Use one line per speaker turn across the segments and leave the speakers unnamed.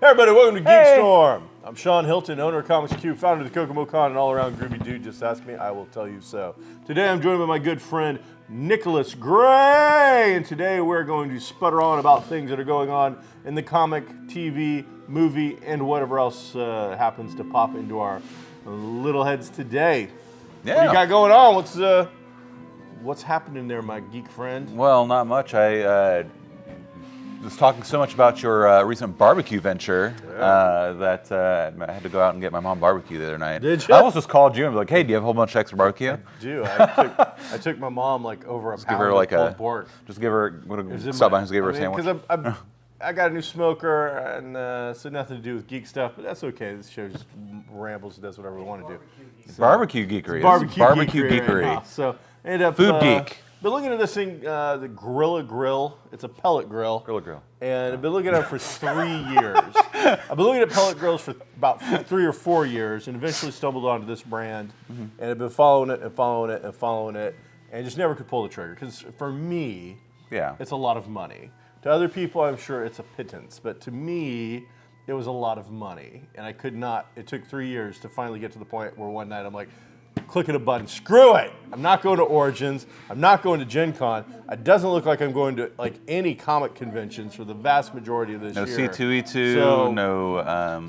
Hey everybody, welcome to GeekStorm. I'm Sean Hilton, owner of Comics Cube, founder of the Kokomo Con, and all-around groovy dude. Just ask me, I will tell you so. Today I'm joined by my good friend Nicholas Gray, and today we're going to sputter on about things that are going on in the comic, TV, movie, and whatever else happens to pop into our little heads today.
Yeah.
What do you got going on? What's happening there, my geek friend?
Well, not much. I was talking so much about your recent barbecue venture that I had to go out and get my mom barbecue the other night.
Did you?
I almost just called you and be like, hey, do you have a whole bunch of extra barbecue?
I do. I took my mom like over a pound of pulled pork.
Just give her, stop by and just give her a sandwich.
Because I got a new smoker, and so nothing to do with geek stuff, but that's okay. This show just rambles and does whatever we want to do. So,
barbecue geekery.
Barbecue geekery. Right, so I ended up
food geek.
Been looking at this thing, the Gorilla Grill. It's a pellet grill.
Gorilla Grill.
And I've been looking at it for 3 years. I've been looking at pellet grills for about 3 or 4 years, and eventually stumbled onto this brand, and I've been following it, and just never could pull the trigger. Because for me, it's a lot of money. To other people, I'm sure it's a pittance, but to me, it was a lot of money, and I could not. It took 3 years to finally get to the point where one night I'm like, clicking a button, screw it. I'm not going to Origins. I'm not going to Gen Con. It doesn't look like I'm going to like any comic conventions for the vast majority of this year.
No C2E2, no...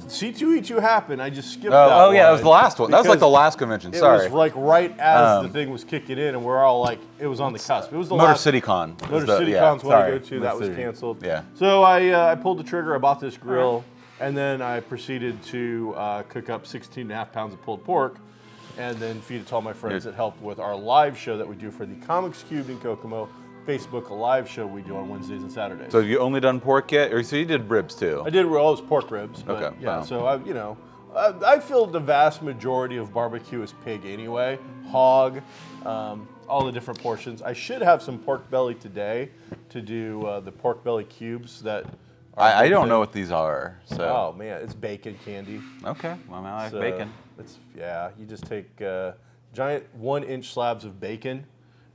C2E2 happened. I just skipped that
one. That was the last one. That was like the last convention, sorry.
It was like right as the thing was kicking in, and we're all like, it was on the cusp. It was the
Motor
last...
City Con.
Motor City Con's one I go to. That was canceled.
Yeah.
So I pulled the trigger. I bought this grill, and then I proceeded to cook up 16.5 pounds of pulled pork, and then feed it to all my friends that helped with our live show that we do for the Comics Cube in Kokomo, Facebook, a live show we do on Wednesdays and Saturdays.
So have you only done pork yet? Or so you did ribs too?
I did all those pork ribs. But
okay.
Yeah,
Wow.
so I feel the vast majority of barbecue is pig anyway. Hog, all the different portions. I should have some pork belly today to do the pork belly cubes that
I don't know what these are. So.
Oh man, it's bacon candy.
Okay, well I like bacon.
You just take giant 1-inch slabs of bacon,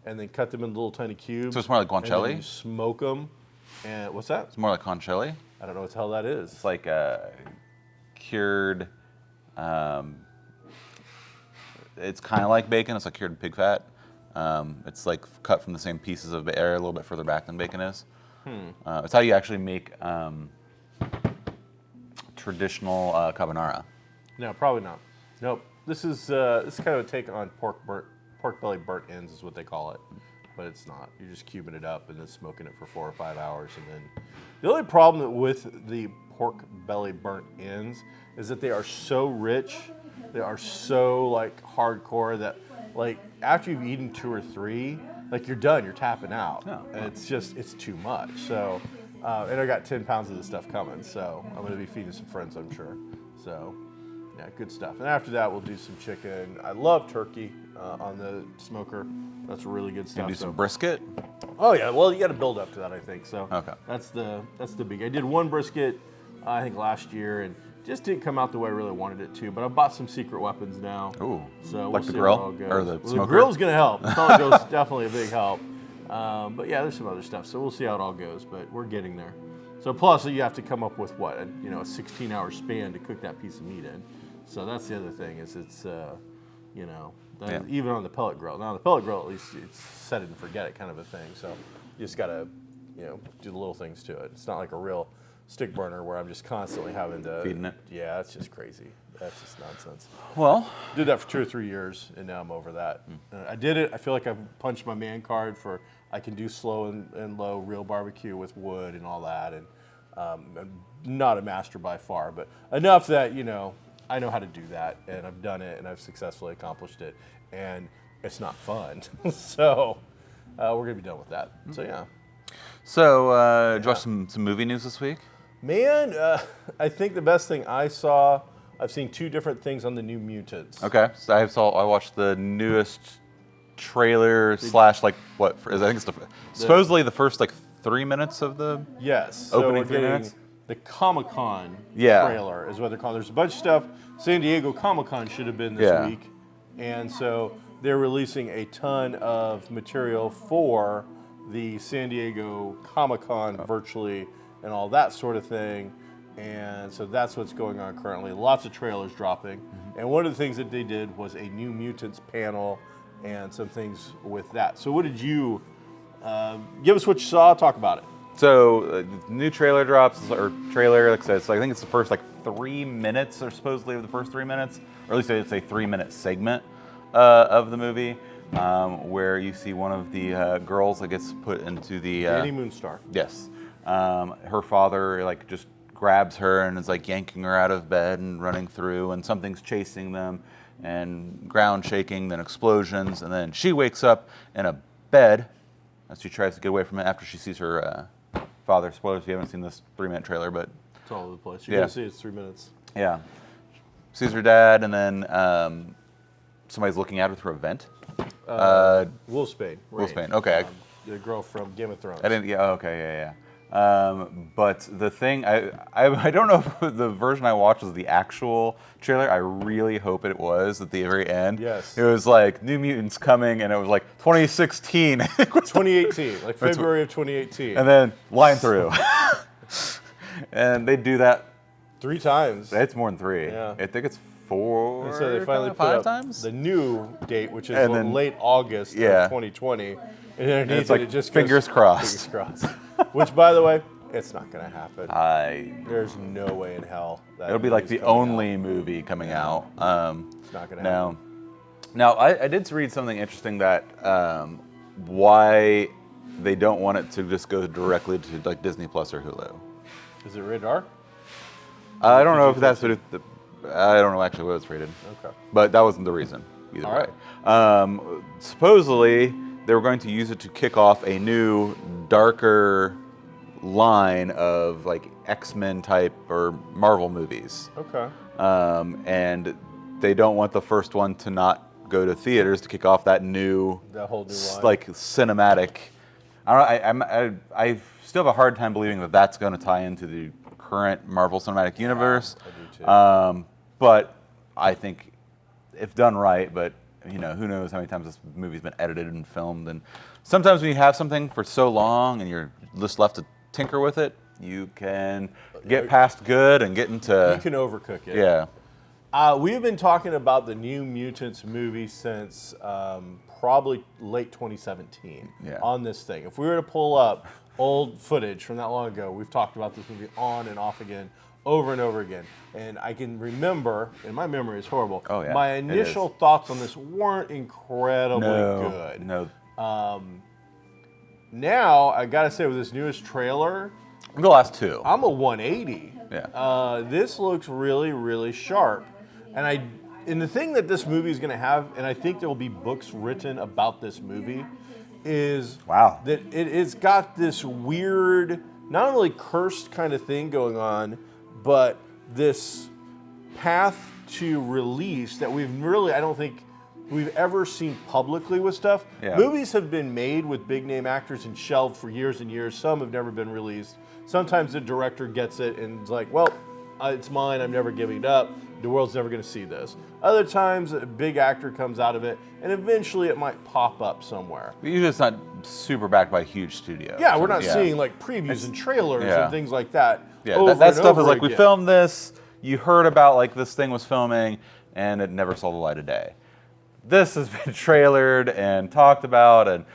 and then cut them in little tiny cubes.
So it's more like guanciale?
And then you smoke them. And what's that?
It's more like guanciale?
I don't know what the hell that is.
It's like cured. It's kind of like bacon. It's like cured pig fat. It's like cut from the same pieces of air a little bit further back than bacon is. It's how you actually make traditional carbonara.
No, probably not. Nope. This is kind of a take on pork belly burnt ends is what they call it, but it's not. You're just cubing it up and then smoking it for 4 or 5 hours, and then the only problem with the pork belly burnt ends is that they are so rich, they are so like hardcore that like after you've eaten 2 or 3, like you're done, you're tapping out.
Oh.
And it's too much. So, and I got 10 pounds of this stuff coming, so I'm gonna be feeding some friends, I'm sure. So. Yeah, good stuff. And after that, we'll do some chicken. I love turkey on the smoker. That's really good stuff.
Can you do some brisket?
Oh yeah, well you got to build up to that, I think. So
okay.
That's the big. I did one brisket, I think last year, and just didn't come out the way I really wanted it to. But I bought some secret weapons now.
Ooh.
So
like
we'll
the
see how it
grill
all goes.
or the smoker?
The grill's gonna help. The pellet grill's definitely a big help. But yeah, there's some other stuff. So we'll see how it all goes. But we're getting there. So plus you have to come up with what a 16-hour span to cook that piece of meat in. So that's the other thing is it's, even on the pellet grill. Now on the pellet grill, at least it's set it and forget it kind of a thing. So you just got to, do the little things to it. It's not like a real stick burner where I'm just constantly having to.
Feeding it?
Yeah, that's just crazy. That's just nonsense.
Well.
Did that for 2 or 3 years, and now I'm over that. I did it. I feel like I've punched my man card for I can do slow and low real barbecue with wood and all that. And I'm not a master by far, but enough that, I know how to do that, and I've done it, and I've successfully accomplished it, and it's not fun. So we're going to be done with that. So, yeah.
So, did you watch some movie news this week?
Man, I think the best thing I saw, I've seen 2 different things on the New Mutants.
Okay. So I watched the newest trailer slash, like, what, I think it's supposedly the first, 3 minutes of the opening 3 minutes.
The Comic-Con trailer is what they're calling. There's a bunch of stuff. San Diego Comic-Con should have been this week. And so they're releasing a ton of material for the San Diego Comic-Con virtually and all that sort of thing. And so that's what's going on currently. Lots of trailers dropping. And one of the things that they did was a new Mutants panel and some things with that. So what did you, give us what you saw, talk about it.
So new trailer drops, or trailer, like I said, so I think it's the first 3 minutes, or supposedly the first 3 minutes, or at least it's a 3-minute segment of the movie, where you see one of the girls that gets put into the...
Danny Moonstar.
Yes. Her father just grabs her and is yanking her out of bed and running through, and something's chasing them, and ground shaking, then explosions, and then she wakes up in a bed as she tries to get away from it after she sees her father. Spoilers if you haven't seen this 3-minute trailer, but
it's all over the place. You're gonna see it's 3 minutes.
Yeah. Sees her dad, and then somebody's looking at her through a vent.
Wolfsbane.
Wolfsbane. Okay.
The girl from Game of Thrones.
I didn't. Yeah. Okay. Yeah. But the thing, I don't know if the version I watched was the actual trailer. I really hope it was at the very end.
Yes.
It was New Mutants coming, and it was 2016.
2018, February of 2018.
And then line through. And they do that
3 times.
It's more than 3.
Yeah.
I think it's 4.
And so they finally put
5
up
times?
the new date, which is late August of 2020. And underneath it just
fingers
goes,
crossed.
Fingers crossed. Which, by the way, it's not going to happen.
There's
no way in hell that
it'll be the only movie coming out.
It's not going to happen.
Now, I did read something interesting that why they don't want it to just go directly to Disney Plus or Hulu.
Is it rated R?
I don't know if that's what I don't know actually what it's rated.
Okay.
But that wasn't the reason either way.
Right.
Supposedly, they were going to use it to kick off a new, darker line of X-Men type or Marvel movies.
Okay.
And they don't want the first one to not go to theaters to kick off that whole new line. Cinematic. I still have a hard time believing that that's going to tie into the current Marvel Cinematic Universe.
I do too.
But I think if done right, but who knows how many times this movie's been edited and filmed, and sometimes when you have something for so long and you're just left to tinker with it, you can get past good and get into...
You can overcook it.
Yeah.
We have been talking about the New Mutants movie since probably late 2017 on this thing. If we were to pull up old footage from that long ago, we've talked about this movie on and off again, over and over again. And I can remember, and my memory is horrible, my initial thoughts on this weren't incredibly good.
No.
Now, I gotta say, with this newest trailer,
the last 2.
I'm a 180.
Yeah.
This looks really, really sharp. And the thing that this movie is gonna have, and I think there will be books written about this movie, is that it's got this weird, not only cursed kind of thing going on, but this path to release that I don't think we've ever seen publicly with stuff.
Yeah.
Movies have been made with big name actors and shelved for years and years. Some have never been released. Sometimes the director gets it and is like, well, it's mine, I'm never giving it up. The world's never going to see this. Other times, a big actor comes out of it, and eventually it might pop up somewhere.
Usually it's not super backed by a huge studio.
Yeah, we're not seeing previews and trailers and things like that.
Yeah, that stuff is we filmed this, you heard about this thing was filming, and it never saw the light of day. This has been trailered and talked about and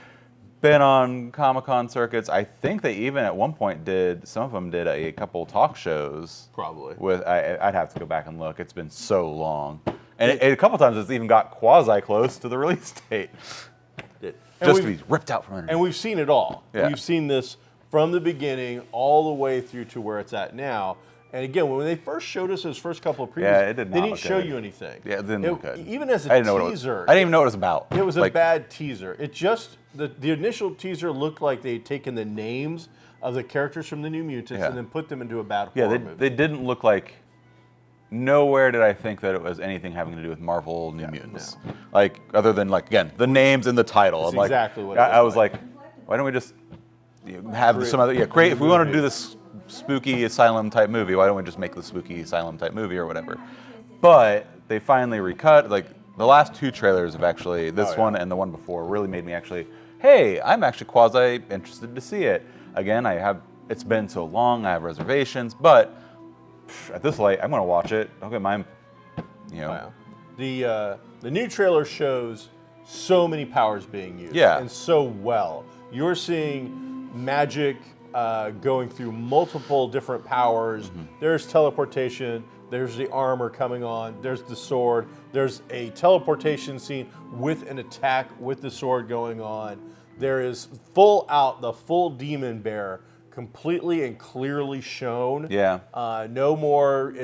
been on Comic-Con circuits. I think they even at one point some of them did a couple talk shows.
Probably.
I'd have to go back and look. It's been so long. And a couple times it's even got quasi-close to the release date. Just to be ripped out from underneath.
And we've seen it all.
Yeah.
We've seen this from the beginning all the way through to where it's at now. And again, when they first showed us those first couple of previews,
they
didn't show you anything.
Yeah, it didn't look good.
Even as a teaser.
I didn't even know what it was about.
It was a bad teaser. It just, the initial teaser looked like they'd taken the names of the characters from the New Mutants and then put them into a bad horror movie.
They didn't look like, nowhere did I think that it was anything having to do with Marvel New Mutants. No. Other than, again, the names and the title.
That's exactly what it
I was like, why don't we just have some other, create, if we want to do this spooky asylum type movie, why don't we just make the spooky asylum type movie or whatever? But they finally recut, the last 2 trailers have actually, this one and the one before, really made me actually, hey, I'm actually quasi interested to see it. Again, it's been so long, I have reservations, but at this light, I'm gonna watch it. I'll get mine. You know.
Wow. The new trailer shows so many powers being used, and so well. You're seeing magic going through multiple different powers. There's teleportation. There's the armor coming on. There's the sword. There's a teleportation scene with an attack with the sword going on. There is the full demon bear, completely and clearly shown.
Yeah.
No more.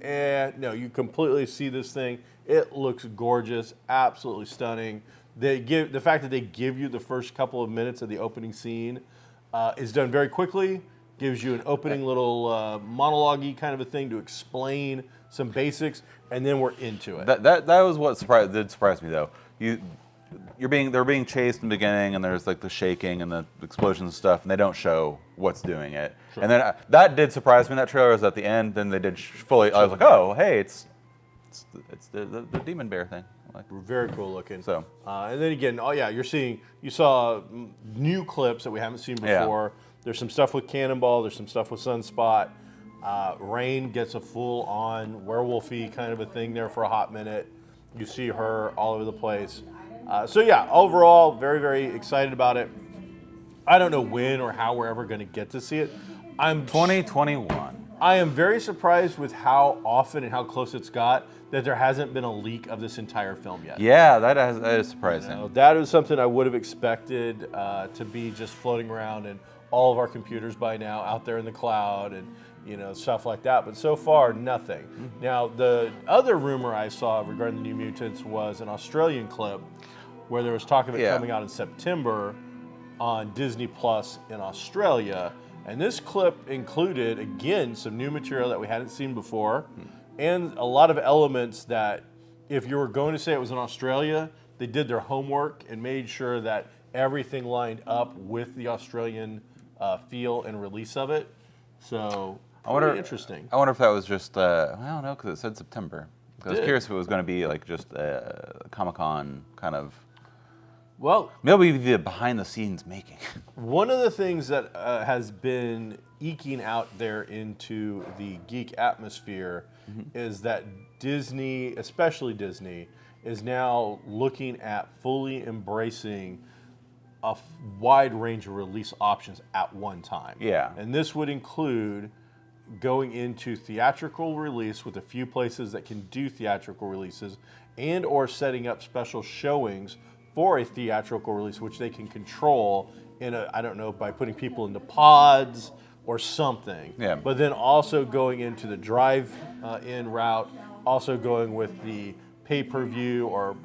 No. You completely see this thing. It looks gorgeous. Absolutely stunning. The fact that they give you the first couple of minutes of the opening scene is done very quickly. Gives you an opening little monologue-y kind of a thing to explain some basics, and then we're into it.
That was what did surprise me though. They're being chased in the beginning, and there's like the shaking and the explosions and stuff, and they don't show what's doing it. Sure. And then that did surprise me. That trailer was at the end. Then they did fully. I was like, oh, hey, it's the demon bear thing. Like,
very cool looking.
So,
and then again, you saw new clips that we haven't seen before. Yeah. There's some stuff with Cannonball. There's some stuff with Sunspot. Rain gets a full-on werewolfy kind of a thing there for a hot minute. You see her all over the place. Overall, very, very excited about it. I don't know when or how we're ever going to get to see it.
2021.
I am very surprised with how often and how close it's got that there hasn't been a leak of this entire film yet.
Yeah, that is surprising.
That is something I would have expected to be just floating around in all of our computers by now, out there in the cloud and stuff like that. But so far, nothing. Mm-hmm. Now, the other rumor I saw regarding the New Mutants was an Australian clip where there was talk of it coming out in September on Disney Plus in Australia. And this clip included, again, some new material that we hadn't seen before, and a lot of elements that, if you were going to say it was in Australia, they did their homework and made sure that everything lined up with the Australian feel and release of it. So, interesting.
I wonder if that was just, I don't know, because it said September. I was curious if it was going to be like just a Comic-Con kind of.
Well,
maybe the behind-the-scenes making.
One of the things that has been eking out there into the geek atmosphere is that Disney, especially Disney, is now looking at fully embracing a wide range of release options at one time.
Yeah.
And this would include going into theatrical release with a few places that can do theatrical releases, and or setting up special showings for a theatrical release, which they can control by putting people into pods or something.
Yeah.
But then also going into the drive-in route, also going with the pay-per-view or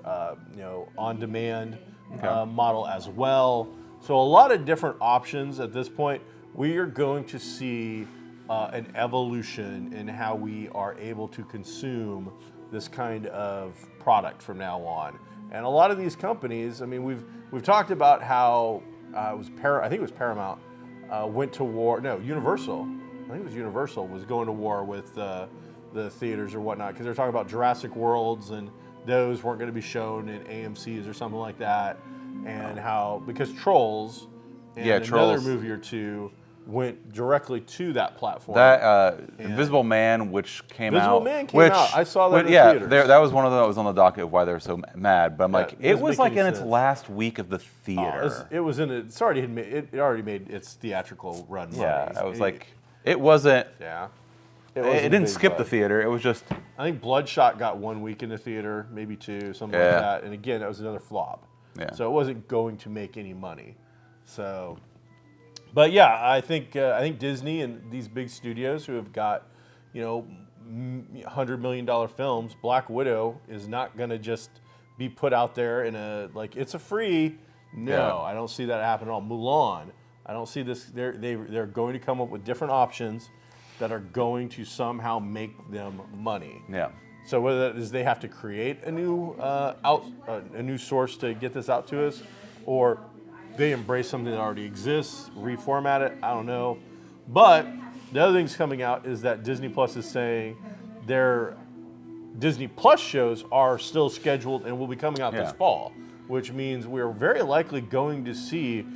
on-demand model as well. So a lot of different options at this point. We are going to see an evolution in how we are able to consume this kind of product from now on. And a lot of these companies, I mean, we've talked about how I think it was Paramount went to war. No, Universal. I think it was Universal was going to war with the theaters or whatnot, because they're talking about Jurassic Worlds and those weren't going to be shown in AMC's or something like that, and how because Trolls and another movie or two went directly to that platform.
That Invisible Man, which came out.
Invisible Man came out. I saw that in theaters.
That was one of them that was on the docket of why they were so mad. But I'm like, it was like in its last week of the theater.
It was in it. It already made its theatrical run.
Yeah, I was like, it wasn't.
Yeah.
It didn't skip the theater. It was just.
I think Bloodshot got 1 week in the theater, maybe 2, something like that. And again, that was another flop.
Yeah.
So it wasn't going to make any money. So. But yeah, I think Disney and these big studios who have got, $100 million films, Black Widow is not going to just be put out there in it's a free. No, I don't see that happen at all. Mulan, I don't see this. They're going to come up with different options that are going to somehow make them money.
Yeah.
So whether that is they have to create a new source to get this out to us, or they embrace something that already exists, reformat it, I don't know. But the other thing's coming out is that Disney Plus is saying their Disney Plus shows are still scheduled and will be coming out this fall, which means we're very likely going to see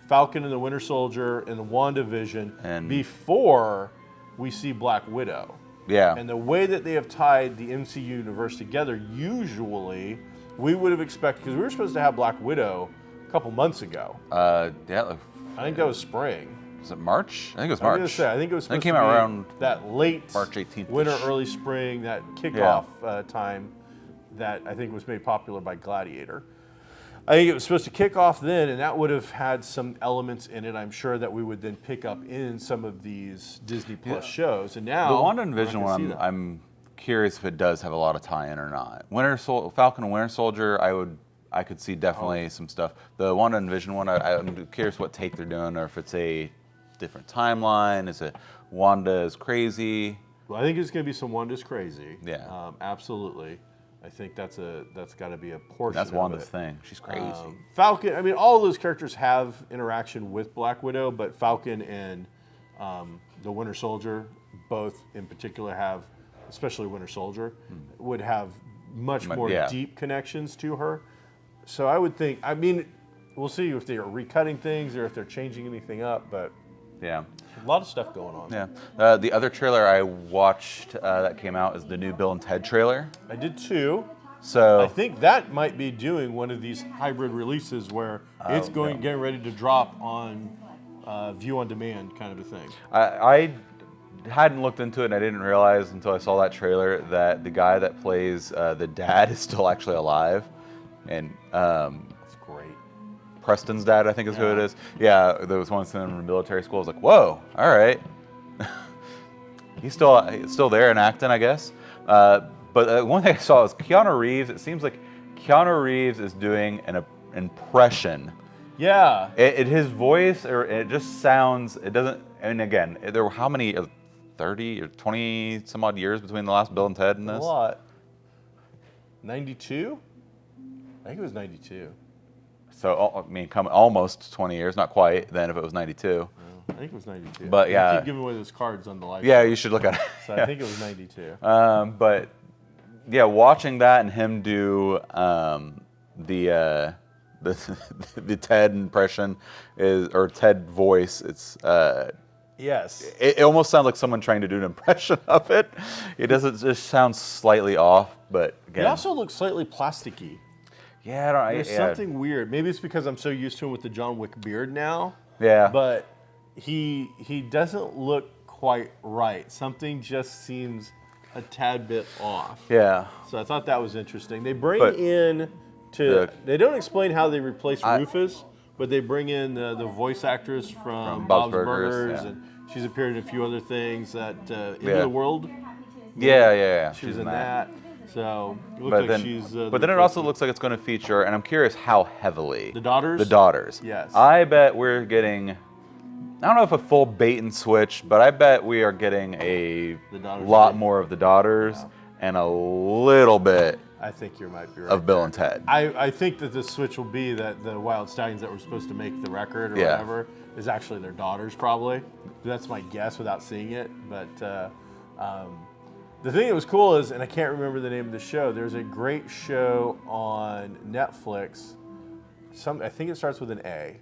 Falcon and the Winter Soldier and the WandaVision before we see Black Widow.
Yeah.
And the way that they have tied the MCU universe together, usually we would have expected, because we were supposed to have Black Widow a couple months ago.
Yeah.
I think that was spring.
Was it March? I think it was
I was
March.
gonna say, I think it was supposed
came
to
out
be
around
that late
March 18th-ish.
winter, early spring, that kickoff time that I think was made popular by Gladiator. I think it was supposed to kick off then, and that would have had some elements in it, I'm sure, that we would then pick up in some of these Disney Plus shows. And now,
The WandaVision one, I'm curious if it does have a lot of tie-in or not. Falcon and Winter Soldier, I could see definitely some stuff. The WandaVision one, I'm curious what take they're doing, or if it's a different timeline. Is it Wanda is crazy?
Well, I think it's going to be some Wanda's crazy.
Yeah.
Absolutely. I think that's got to be a portion.
That's
of
Wanda's
it.
thing. She's crazy.
Falcon. I mean, all of those characters have interaction with Black Widow, but Falcon and the Winter Soldier, both in particular, have, especially Winter Soldier, would have much more deep connections to her. So I would think. I mean, we'll see if they are recutting things or if they're changing anything up, but.
Yeah.
A lot of stuff going on.
Yeah. The other trailer I watched that came out is the new Bill and Ted trailer.
I did too.
So
I think that might be doing one of these hybrid releases where it's getting ready to drop on view on demand kind of a thing.
I hadn't looked into it, and I didn't realize until I saw that trailer that the guy that plays the dad is still actually alive, and
That's great.
Preston's dad, I think is who it is. Yeah, there was one in the military school. I was like, whoa, all right. He's still there and acting, I guess. But one thing I saw is Keanu Reeves. It seems like Keanu Reeves is doing an impression.
Yeah.
His voice, it just sounds, it doesn't, and again, there were how many, 30 or 20 some odd years between the last Bill and Ted and this?
A lot. 92? I think it was 92.
So, I mean, almost 20 years, not quite then if it was 92.
I think it was 92.
But yeah.
I keep giving away those cards on the live.
Yeah, you should look at it.
So I think it was 92.
But yeah, watching that and him do the Ted impression or Ted voice, it's
Yes.
it almost sounds like someone trying to do an impression of it. It doesn't just sound slightly off, but again.
It also looks slightly plasticky.
Yeah,
There's something weird. Maybe it's because I'm so used to him with the John Wick beard now.
Yeah.
But he doesn't look quite right. Something just seems a tad bit off.
Yeah.
So I thought that was interesting. They bring they don't explain how they replace Rufus, but they bring in the voice actress from Bob's Burgers, and she's appeared in a few other things. That Into the World.
Yeah.
She was in that. So it looks like she's.
But then it also looks like it's going to feature, and I'm curious how heavily.
The daughters?
The daughters.
Yes.
I bet we're getting, I don't know if a full bait and switch, but I bet we are getting a lot more of the daughters and a little bit
I think you might be right.
of Bill and Ted.
I think that the switch will be that the Wild Stallions that were supposed to make the record or whatever is actually their daughters, probably. That's my guess without seeing it. But the thing that was cool is, and I can't remember the name of the show, there's a great show on Netflix. I think it starts with an A,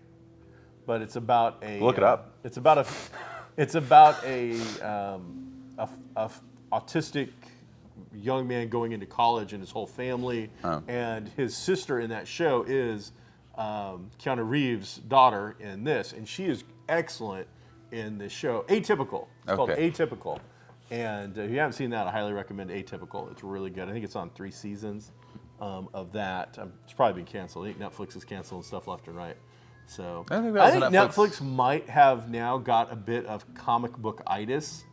but it's about a.
Look it up.
It's about a autistic young man going into college and his whole family, and his sister in that show is Keanu Reeves' daughter in this, and she is excellent in this show. Atypical. It's called Atypical. And if you haven't seen that, I highly recommend Atypical. It's really good. I think it's on 3 seasons of that. It's probably been canceled. I think Netflix is canceling stuff left and right. So I think Netflix might have now got a bit of comic book-itis,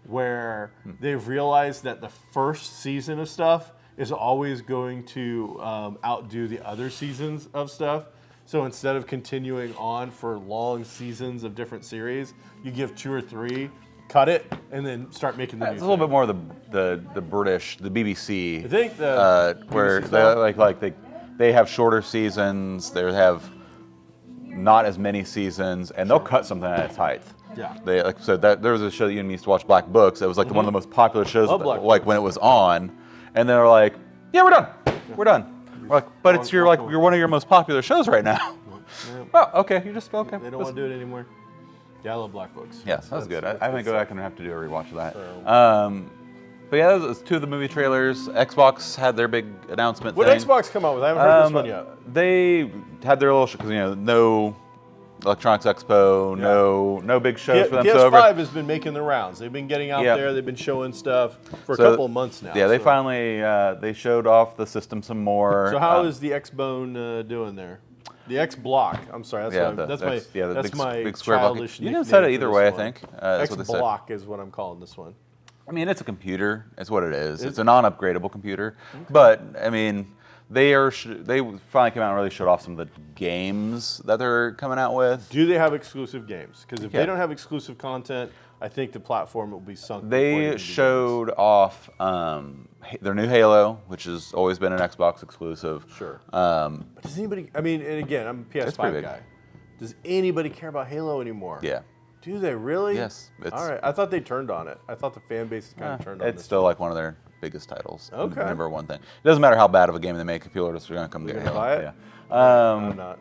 where they've realized that the first season of stuff is always going to outdo the other seasons of stuff. So instead of continuing on for long seasons of different series, you give 2 or 3, cut it, and then start making the new
It's a little bit more of the British, the BBC.
I think
where they have shorter seasons, they have not as many seasons, and they'll cut something at its height.
Yeah.
There was a show that you and me used to watch, Black Books. It was like one of the most popular shows, when it was on, and they were like, "Yeah, we're done. We're done." We're like, "But it's you're one of your most popular shows right now." Well, okay, you just okay.
They don't want to do it anymore. Yeah, I love Black Books.
Yes, that was good. I think I can have to do a rewatch of that. But yeah, those two of the movie trailers. Xbox had their big announcement
What
thing.
Xbox come out with? I haven't heard this one yet.
They had their little show, because no Electronics Expo, no big shows for them.
PS5 has been making the rounds. They've been getting out
Yep.
there. They've been showing stuff for a couple of months now.
Yeah, they finally they showed off the system some more.
So how is the Xbone doing there? The X Block. I'm sorry. That's my
big square
childish.
You can say it either way. I
one.
think.
X Block is what I'm calling this one.
I mean, it's a computer. It's what it is. It's a non-upgradable computer. Okay. But I mean, they finally came out and really showed off some of the games that they're coming out with.
Do they have exclusive games? Because if they don't have exclusive content, I think the platform will be sunk.
They showed off their new Halo, which has always been an Xbox exclusive.
Sure. But does anybody? I mean, and again, I'm a PS5 guy. Does anybody care about Halo anymore?
Yeah.
Do they really?
Yes.
All right. I thought they turned on it. I thought the fan base kind of turned on it.
It's still like one of their biggest titles.
Okay.
Number one thing. It doesn't matter how bad of a game they make, people are just going to come get Halo.
Buy it?
Yeah.
I'm not.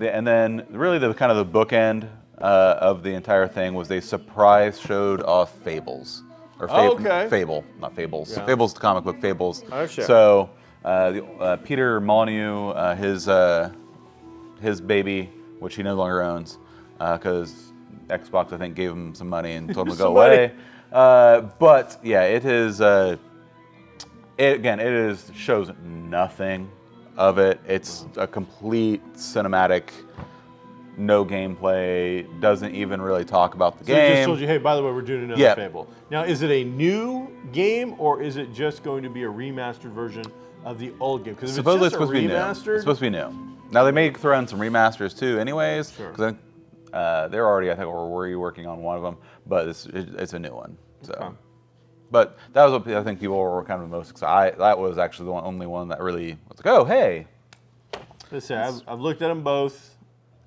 And then really the kind of the bookend of the entire thing was they surprise showed off Fables. Or Fable, not Fables. Yeah. Fables, the comic book Fables.
Oh, sure.
So Peter Molyneux, his baby, which he no longer owns, because Xbox, I think, gave him some money and told him to go away. But yeah, it is. It shows nothing of it. It's a complete cinematic, no gameplay. Doesn't even really talk about the game.
So it just told you, hey, by the way, we're doing another Fable. Now, is it a new game or is it just going to be a remastered version of the old game? Because
supposedly it's supposed to be new. It's supposed to be new. Now they may throw in some remasters too, anyways.
Sure.
They're already, I think, or were you working on one of them? But it's a new one. So,
okay.
But that was what I think people were kind of most excited. That was actually the only one that really was like, oh, hey.
Listen, I've looked at them both.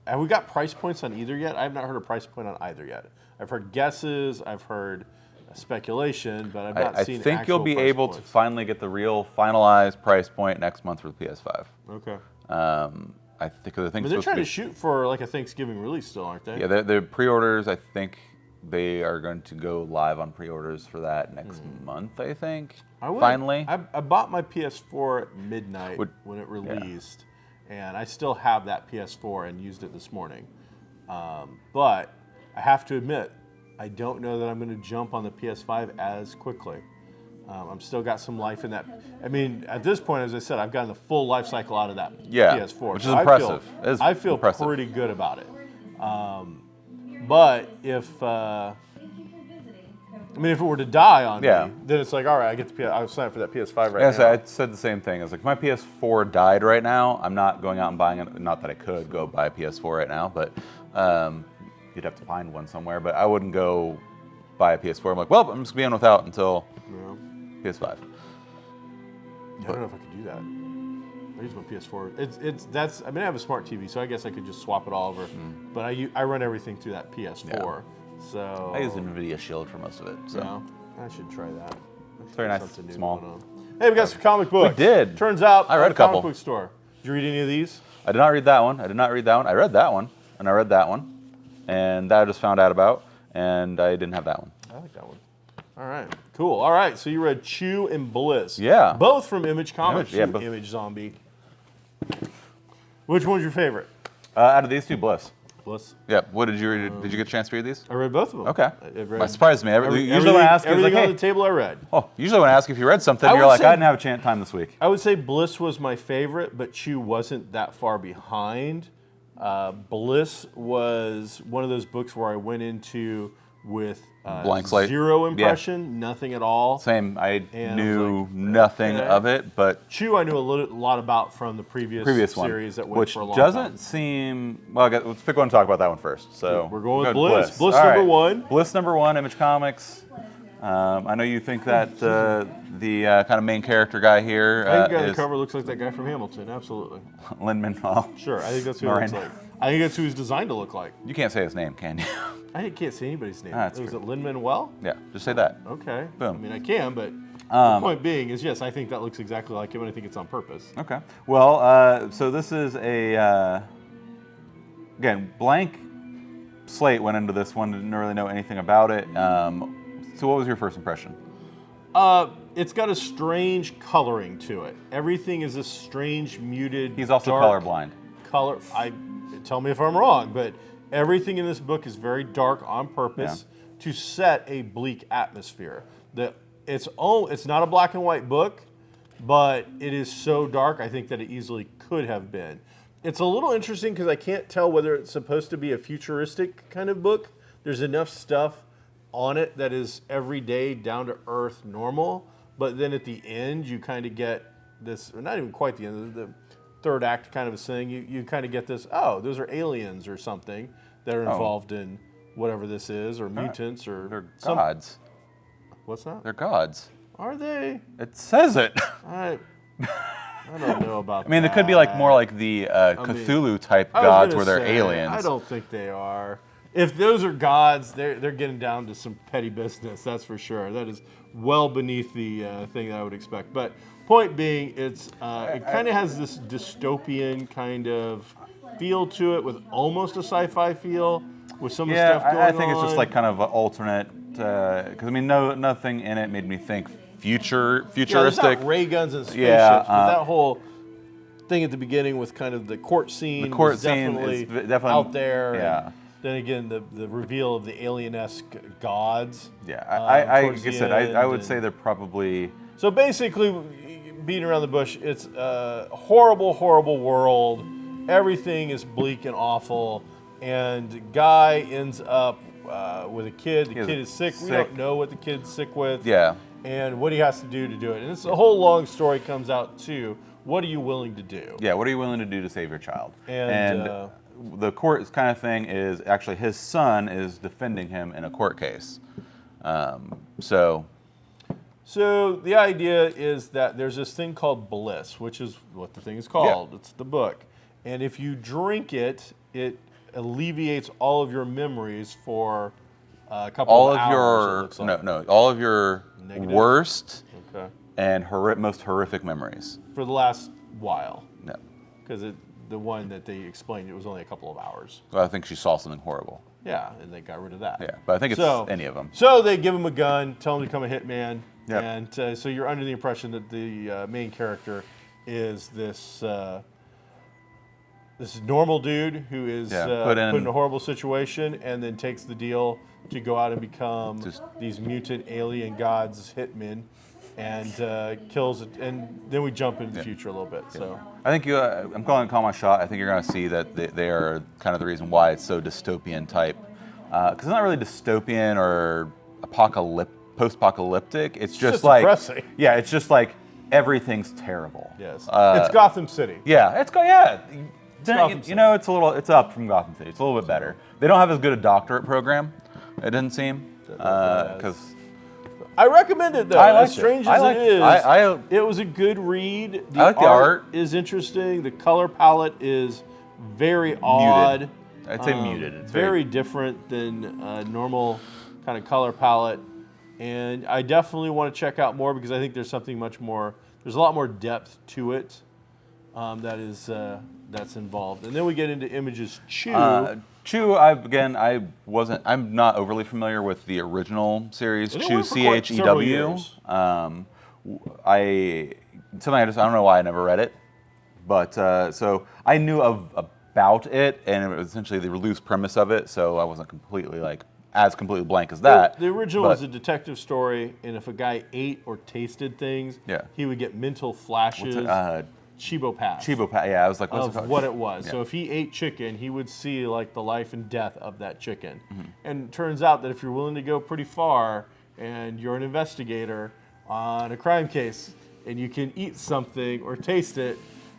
Have we got price points on either yet? I have not heard a price point on either yet. I've heard guesses. I've heard speculation, but I've not seen. I think
you'll be able to finally get the real finalized price point next month for the PS5.
Okay.
I think
they're trying to shoot for like a Thanksgiving release still, aren't they?
Yeah, the pre-orders. I think they are going to go live on pre-orders for that next month. I think. Finally,
I bought my PS4 at midnight when it released, and I still have that PS4 and used it this morning. But I have to admit, I don't know that I'm going to jump on the PS5 as quickly. I'm still got some life in that. I mean, at this point, as I said, I've gotten the full life cycle out of that PS4.
Which is impressive.
I feel pretty good about it. But if if it were to die on me, then it's like, all right, I'll sign up for that PS5 right now.
So I said the same thing. I was like, if my PS4 died right now, I'm not going out and buying it. Not that I could go buy a PS4 right now, but you'd have to find one somewhere. But I wouldn't go buy a PS4. I'm like, well, I'm just being without until PS5.
I don't know if I could do that. I use my PS4. I have a smart TV, so I guess I could just swap it all over. But I run everything through that PS4. Yeah. So
I use NVIDIA Shield for most of it. So
I should try that.
It's very nice, small.
Hey, we got some comic books.
We did.
Turns out
I read a couple.
Comic book store. Did you read any of these?
I did not read that one. I read that one, and I read that one, and that I just found out about, and I didn't have that one.
I like that one. All right, cool. All right, so you read Chew and Bliss.
Yeah.
Both from Image Comics. Image Zombie. Which one's your favorite?
Out of these two, Bliss.
Bliss.
Yeah. What did you read? Did you get a chance to read these?
I read both of them.
Okay. That surprised me. Usually when I ask,
everything on the table I read.
Oh, usually when I ask if you read something, you're like, I didn't have a time this week.
I would say Bliss was my favorite, but Chew wasn't that far behind. Bliss was one of those books where I went into with
blank slate,
zero impression, nothing at all.
Same. I knew nothing of it, but
Chew I knew a lot about from the previous series that went for a long time.
Which doesn't seem well. Let's pick one and talk about that one first. So
we're going with Bliss. Bliss number one.
Bliss number one. Image Comics. I know you think that the kind of main character guy here.
I think the guy on the cover looks like that guy from Hamilton. Absolutely.
Lin-Manuel.
Sure, I think that's who he looks like. I think that's who he's designed to look like.
You can't say his name, can you?
I can't say anybody's name.
Was
it Lin-Manuel?
Yeah, just say that.
Okay.
Boom.
I mean, I can, but the point being is, yes, I think that looks exactly like him, and I think it's on purpose.
Okay. Well, so this is again, blank slate went into this one, didn't really know anything about it. So what was your first impression?
It's got a strange coloring to it. Everything is a strange, muted.
He's also
dark
colorblind.
Color. Tell me if I'm wrong, but everything in this book is very dark on purpose to set a bleak atmosphere. It's not a black and white book, but it is so dark. I think that it easily could have been. It's a little interesting because I can't tell whether it's supposed to be a futuristic kind of book. There's enough stuff on it that is everyday, down to earth, normal. But then at the end, you kind of get this, or not even quite the end, the third act kind of a thing. You kind of get this, oh, those are aliens or something that are involved in whatever this is, or mutants, or
They're gods.
What's that?
They're gods.
Are they?
It says it.
I don't know about that.
I mean, it could be like more like the Cthulhu type gods where they're aliens.
I don't think they are. If those are gods, they're getting down to some petty business, that's for sure. That is well beneath the thing that I would expect. But point being, it kind of has this dystopian kind of feel to it with almost a sci-fi feel with some of the stuff going on.
I think it's just like kind of an alternate, because I mean, nothing in it made me think futuristic.
Yeah, there's not ray guns and spaceships, but that whole thing at the beginning with kind of the court scene
is
definitely out there.
Yeah.
Then again, the reveal of the alien-esque gods.
Yeah, I would say they're probably...
So basically, beating around the bush, it's a horrible, horrible world. Everything is bleak and awful. And Guy ends up with a kid. The kid is sick. We don't know what the kid's sick with.
Yeah.
And what he has to do to do it. And it's a whole long story comes out, too. What are you willing to do?
Yeah, what are you willing to do to save your child?
And
the court kind of thing is actually his son is defending him in a court case. So
the idea is that there's this thing called bliss, which is what the thing is called. Yeah. It's the book. And if you drink it, it alleviates all of your memories for a couple of hours.
All of your worst
okay.
and most horrific memories.
For the last while.
No.
Because the one that they explained, it was only a couple of hours.
Well, I think she saw something horrible.
Yeah, and they got rid of that.
Yeah, but I think it's any of them.
So they give him a gun, tell him to become a hitman,
yep.
And so you're under the impression that the main character is this normal dude who is put in a horrible situation and then takes the deal to go out and become these mutant alien gods hitmen and kills it. And then we jump into the future a little bit. So
I think I'm calling my shot. I think you're going to see that they are kind of the reason why it's so dystopian type. Because it's not really dystopian or post-apocalyptic. It's just like
depressing.
Yeah, it's just like everything's terrible.
Yes, it's Gotham City.
Yeah, it's it's up from Gotham City. It's a little bit better. They don't have as good a doctorate program. It doesn't seem because.
I recommend it though. As strange as it is, it was a good read.
I like the art.
Is interesting. The color palette is very odd.
I'd say muted. It's
very different than a normal kind of color palette. And I definitely want to check out more because I think there's something much more. There's a lot more depth to it that's involved. And then we get into Image's Chew.
Chew, I'm not overly familiar with the original series, Chew, CHEW. I don't know why I never read it, but so I knew about it, and it was essentially the loose premise of it, so I wasn't completely completely blank as that.
The original was a detective story, and if a guy ate or tasted things, he would get mental flashes. Chibopath.
Yeah, I was like, what's it called?
What it was. Yeah. So if he ate chicken, he would see like the life and death of that chicken. Mm-hmm. And it turns out that if you're willing to go pretty far and you're an investigator on a crime case and you can eat something or taste it,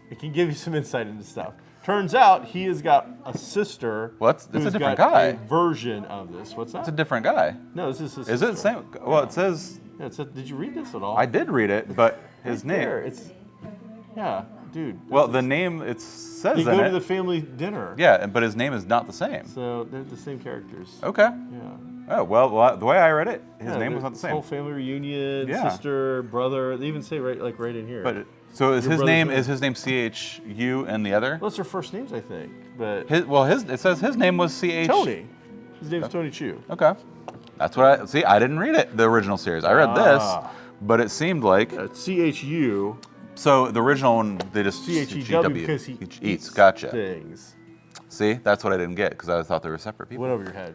it can give you some insight into stuff. Turns out he has got a sister.
That's a different guy.
A version of this. What's that?
It's a different guy.
No, this is his sister.
Is it the same? Well, it says.
Yeah, did you read this at all?
I did read it, but his name.
Yeah, dude.
Well, the name, it says in it.
They go to the family dinner.
Yeah, but his name is not the same.
So they're the same characters.
Okay.
Yeah.
Oh, well, the way I read it, his name was not the same.
Whole family reunion, sister, brother. They even say right in here.
But so is his name CHU and the other?
Well, it's their first names, I think. But
it says his name was CH.
Tony. His name's Tony Chu.
Okay. That's what I didn't read it, the original series. I read this, But it seemed like
CHU.
so the original one they just
CHEW because he eats
Gotcha.
things.
See, that's what I didn't get because I thought they were separate people.
Went over your head.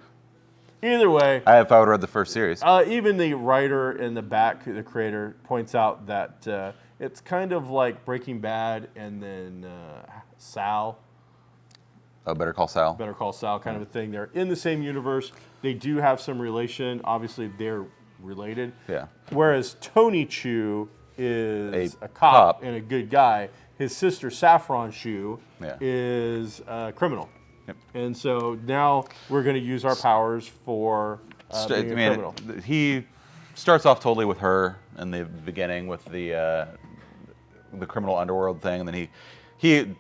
Either way,
If I would have read the first series.
even the writer in the back, the creator, points out that it's kind of like Breaking Bad and then Sal.
Oh, Better Call Saul.
Better Call Saul kind of a thing. They're in the same universe. They do have some relation. Obviously, they're related.
Yeah.
Whereas Tony Chu is
A
a cop
cop.
and a good guy. His sister Saffron Chu
Yeah.
is a criminal.
Yep.
And so now we're going to use our powers for being a criminal.
He starts off totally with her in the beginning with the criminal underworld thing, and then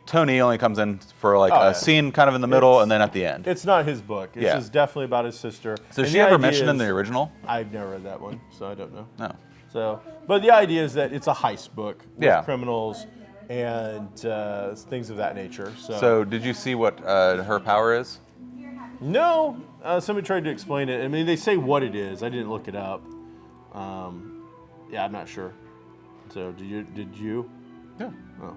Tony only comes in for like a scene kind of in the middle and then at the end.
It's not his book. This is definitely about his sister.
So is
And
she
the
ever
idea
mentioned in
is-
the original?
I've never read that one, so I don't know.
No.
So, but the idea is that it's a heist book with
Yeah.
criminals and things of that nature.
So did you see what her power is?
No, somebody tried to explain it. I mean, they say what it is. I didn't look it up. Yeah, I'm not sure. So did you?
Yeah.
Oh,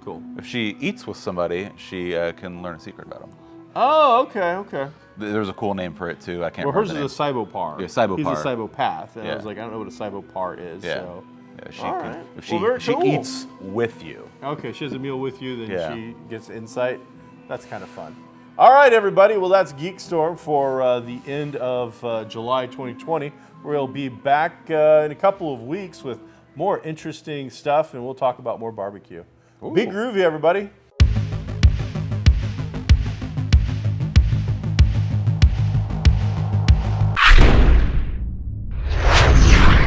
cool.
If she eats with somebody, she can learn a secret about them.
Oh, okay.
There's a cool name for it too. I can't
Well,
remember
hers
the name.
is a cybopar.
Yeah, cybopar.
He's a cybopath, and I
Yeah.
was like, I don't know what a cybopar is.
Yeah.
So.
Yeah, she
All
can,
right.
if
Well, very
she
cool.
eats with you.
Okay, she has a meal with you, then
Yeah.
she gets insight. That's kind of fun. All right, everybody. Well, that's GeekStorm for the end of July 2020. We'll be back in a couple of weeks with more interesting stuff, and we'll talk about more barbecue. Be groovy, everybody.